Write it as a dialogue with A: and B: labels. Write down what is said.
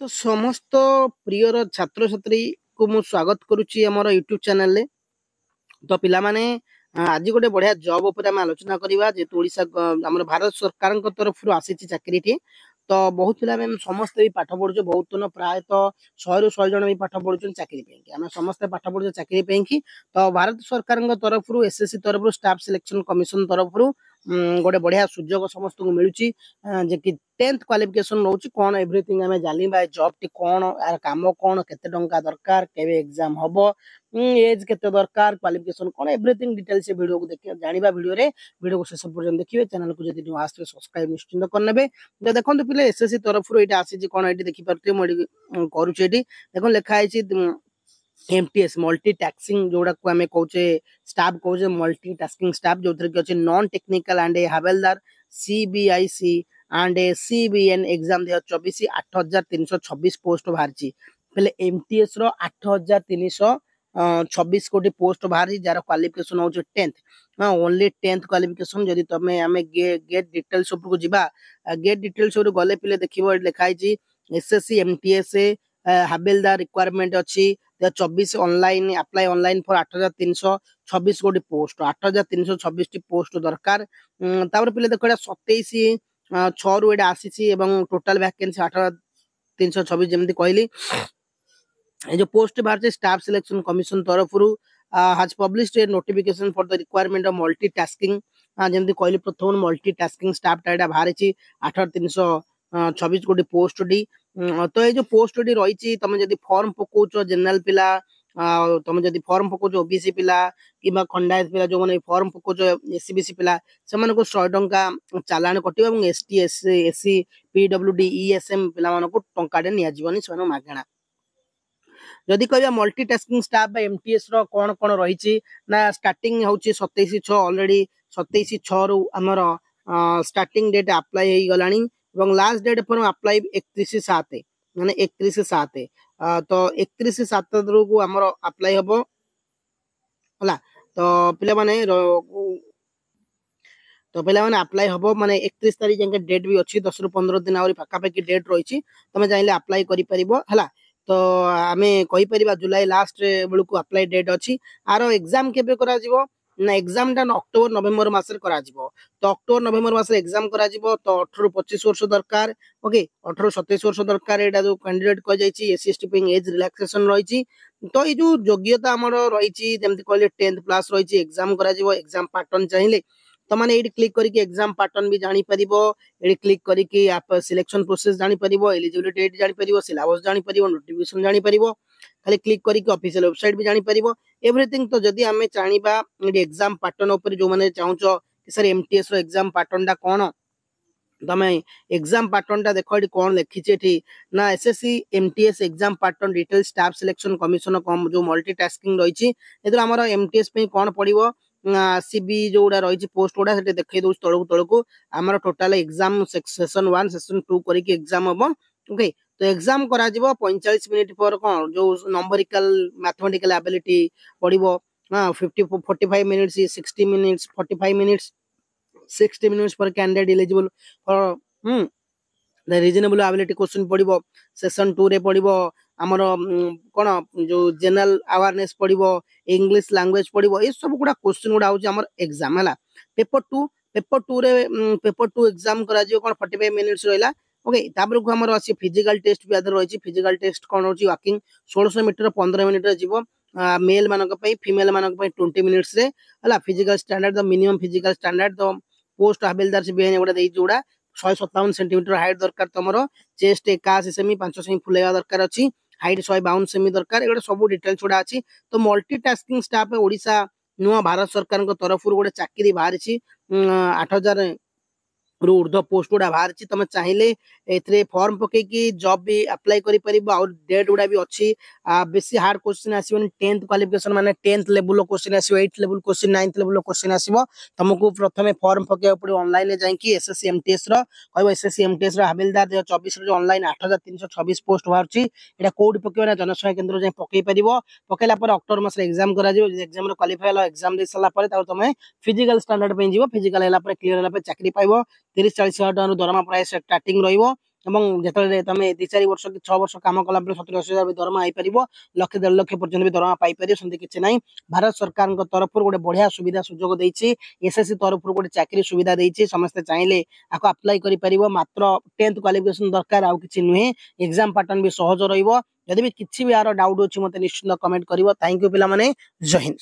A: तो समस्त प्रियर छात्र छात्री को मु स्वागत करुच्ची हमर यूट्यूब चैनल रे। तो पिला माने आज गोटे बढ़िया जॉब ऊपर हम आलोचना करवा जेतु ओडिशा हमर भारत सरकार तरफ आसी चाकरी तो बहुत पिला मैम समस्त भी पाठ पढ़ुଛୁ बहुत न प्राय तो 100 ରୁ 100 जन भी पाठ पढ़ुଛୁ चाकरी पे आम समस्त पाठ पढ़ुଛୁ चाकरी पे तो भारत सरकार तरफ एसएससी तरफ स्टाफ सिलेक्शन कमिशन तरफ गोटे बढ़िया सुजोग समस्त को मिलूची जे कि 10th क्वालिफिकेशन रोची कोन एवरीथिंग आमे जानि बा जॉब टी कोन यार काम कोन केते टंका दरकार केबे एग्जाम हबो एज केते दरकार क्वालिफिकेशन कोन एवरीथिंग डिटेल से वीडियो को देखि जानिबा वीडियो को शेष पर्यंत देखिए चैनल को जदि नुआ आसे सब्सक्राइब निश्चित करनेबे। तो देखंतु पिले एसएससी तरफ एटा आसी जे कोन एटी देखि परते मो करूची एटी देखन लेखा आइची एमटीएस मल्टी टास्किंग जोड़ा को हमें कहचे स्टाफ कहचे मल्टी टास्किंग स्टाफ जो थरे कि non technical and a havaldar CBIC and a CBN exam 2024 8326 post बाहरची पहले एमटीएस रो 8326 कोटी पोस्ट बाहरी जार क्वालिफिकेशन हो 10th हां ओनली 10th क्वालिफिकेशन जदी तमे हमें गेट डिटेल्स ऊपर को जिबा गेट डिटेल्स ऊपर गले पिले देखिबो लिखाई छी एसएससी एमटीएस हवेलदार रिक्वायरमेंट अछि 24 ऑनलाइन अप्लाई ऑनलाइन फॉर 8326 गोटी पोस्ट 8326 टी पोस्ट दरकार तापर पिले देखो 27 6 रु एडा आसीची एवं टोटल वैकेंसी 8326 जेमति कहली ए जो पोस्ट बाहर स्टाफ सिलेक्शन कमिशन तरफ has published a notification for the requirement of multitasking जेमति कहली प्रथम मल्टीटास्किंग स्टाफ टाइडा बाहर छी 8326 गोटी पोस्ट डी तो ये जो पोस्ट डी रही तुम जब फॉर्म पकाउच जनरल पिला तुम जब फॉर्म पकाउच ओबीसी पिला कि खंडायत पिला जो मैंने फॉर्म पकाउच एससीबीसी पिला से 100 टंका चालान कटिव और एसटी एससी पीडब्ल्यूडी ईएसएम पिला मानको टंकाटे निया जीवनी से मागणा जदि कहबा मल्टीटास्किंग स्टाफ बा एमटीएस रो कोन कोन रही ना स्टार्टिंग होची 27/6 ऑलरेडी 27/6 रु हमर स्टार्टिंग डेट अप्लाई हे गलानी এবং লাস্ট ডেট ফর अप्लाई 31/7 মানে 31/7 তো 31/7 रू हमर अप्लाई हबो होला तो पिला माने अप्लाई हबो माने 31 तारिख जाके डेट भी अछि 10 ରୁ 15 दिन आउरी पाका पाकी डेट रहिछि तमे चाहिले अप्लाई करि परिबो हला तो आमे कहि परिबा जुलाई लास्ट बेलु को अप्लाई डेट अछि आरो एग्जाम केबे करा जिवो ना एग्जाम टा अक्टोबर नवेम्बर मास रे करा जिवो तो अक्टोबर नवेम्बर मास रे एग्जाम करा जिवो तो 18 ରୁ 25 वर्ष दरकार ओके 18 ରୁ 27 वर्ष दरकार एटा जो कैंडिडेट कह जाईची एससी एसटी पे एज रिलैक्सेशन रहिची तो ई जो योग्यता हमर रहिची जेमति कहले 10th प्लस रहिची एग्जाम करा जिवो एग्जाम पैटर्न चाहिले तो माने एडी क्लिक करके एग्जाम पैटर्न भी जानि परिबो एडी क्लिक करके आप सिलेक्शन प्रोसेस जानि परिबो एलिजिबिलिटी डेट जानि परिबो सिलेबस जानि परिबो नोटिफिकेशन जानि परिबो खाली क्लिक करके ऑफिशियल वेबसाइट भी जानि परिबो एवरीथिंग। तो जदी हमें चाहनिबा एडी एग्जाम पैटर्न ऊपर जो माने चाहुचो कि सर एमटीएस रो एग्जाम पैटर्न डा कोन तमे एग्जाम पैटर्न टा देखो एडी कोन लिखिचे एठी ना SSC MTS exam pattern detail staff selection commission कम जो मल्टीटास्किंग रहिची एदर हमर एमटीएस पे कोन पडिबो सीबी जोड़ा रही पोस्ट गुड़ा से देखई दउछ तळकु तळकु हमर टोटल एग्जाम सेक्शन 1 सेक्शन 2 करी एग्जाम हबो ओके तो एग्जाम करा जिवो 45 मिनिट पर कोन जो नंबरिकल मैथमेटिकल एबिलिटी पडिबो 50 45 मिनिट्स 60 मिनिट्स 45 मिनिट्स 60 मिनिट्स पर candidate eligible for the reasonable ability question पडिबो सेशन 2 रे पडिबो हमर कोन जो जनरल अवेयरनेस पडिबो इंग्लिश लैंग्वेज पडिबो ए सब गुडा क्वेश्चन गुडा होची हमर एग्जाम हला पेपर 2 रे पेपर 2 एग्जाम करा जियो कोन 45 मिनिट्स रहिला ओके तापर को हमर अछि फिजिकल टेस्ट भी आदर रहिछि फिजिकल टेस्ट कोन होची वॉकिंग 1600 मीटर 15 मिनिट रे जिवो मेल मानक पई फीमेल मानक पई 20 मिनिट्स रे हला physical standard the minimum physical standard the post havaldar से बेन गुडा देई जोडा 157 सेंटीमीटर हाइट दरकार तमरो चेस्ट 81 सेमी 5 सेमी फुलेवा दरकार अछि हाइट 152 सेमी दरकार एगोटे सब डिटेल्स गुडा अछि तो मल्टीटास्किंग स्टाफ ओडिशा नुआ भारत सरकार को तरफ गोटे चाकरी बाहर 8000 रु ऊर्ध्व पोस्ट गुडा बाहर तुम चाहिए एथरे फॉर्म पके की जॉब भी अप्लाई करि परिबो और डेट गुडा भी अछि बेसी हार्ड क्वेश्चन आसीबो 10th क्वालिफिकेशन माने 10th लेवल क्वेश्चन आसीबो 8th level question 9th level question आसीबो तुमको प्रथमे फॉर्म पके पड़ो ऑनलाइन जाई कि एसएससी एमटीएस रो कहबो एसएससी एमटीएस रो हवेलदार 2024 रो ऑनलाइन 8326 पोस्ट बाहर एटा कोड पके ना जनसेवा केंद्र जाई पके परिबो पकेला पर अक्टोबर मास रे एग्जाम करा जिवो एग्जाम रो क्वालिफाई लो एग्जाम दे सला पर ता तुम फिजिकल स्टैंडर्ड पे जिवो फिजिकल हला पर क्लियर हला पर चाकरी पाइबो 30-40 हजार टका दरमा प्राइस स्टार्टिंग रहिबो ଯେତେବେଳେ ତମେ 2-4 ବର୍ଷ କି 6 ବର୍ଷ କାମ କଲା ପରେ 70-80 ହଜାର ବି ଦରମା ହେଇପାରିବ, 1-1.5 ଲକ୍ଷ ପର୍ଯ୍ୟନ୍ତ ବି ଦରମା ପାଇପାରିବ। ସେମିତି କିଛି ନାହିଁ। ଭାରତ ସରକାରଙ୍କ ତରଫରୁ ଗୋଟେ ବଢିଆ ସୁବିଧା ସୁଯୋଗ ଦେଇଛି। ଏସଏସସି ତରଫରୁ ଗୋଟେ ଚାକିରି ସୁବିଧା ଦେଇଛି। ସମସ୍ତେ ଚାହିଁଲେ ଆକୁ ଆପ୍ଲାଏ କରିପାରିବ। ମାତ୍ର 10th କ୍ୱାଲିଫିକେସନ ଦରକାର, ଆଉ କିଛି ନୁହେଁ। ଏକ୍ସାମ ପାଟର୍ନ ବି ସହଜ ରହିବ। ଯଦି ବି କିଛି ବି ଆର ଡାଉଟ୍ ଅଛି ମତେ ନିଶ୍ଚିତ କମେଣ୍ଟ କରିବ। ଥ୍ୟାଙ୍କ ୟୁ ପିଲାମାନେ, ଜୟ ହିନ୍ଦ।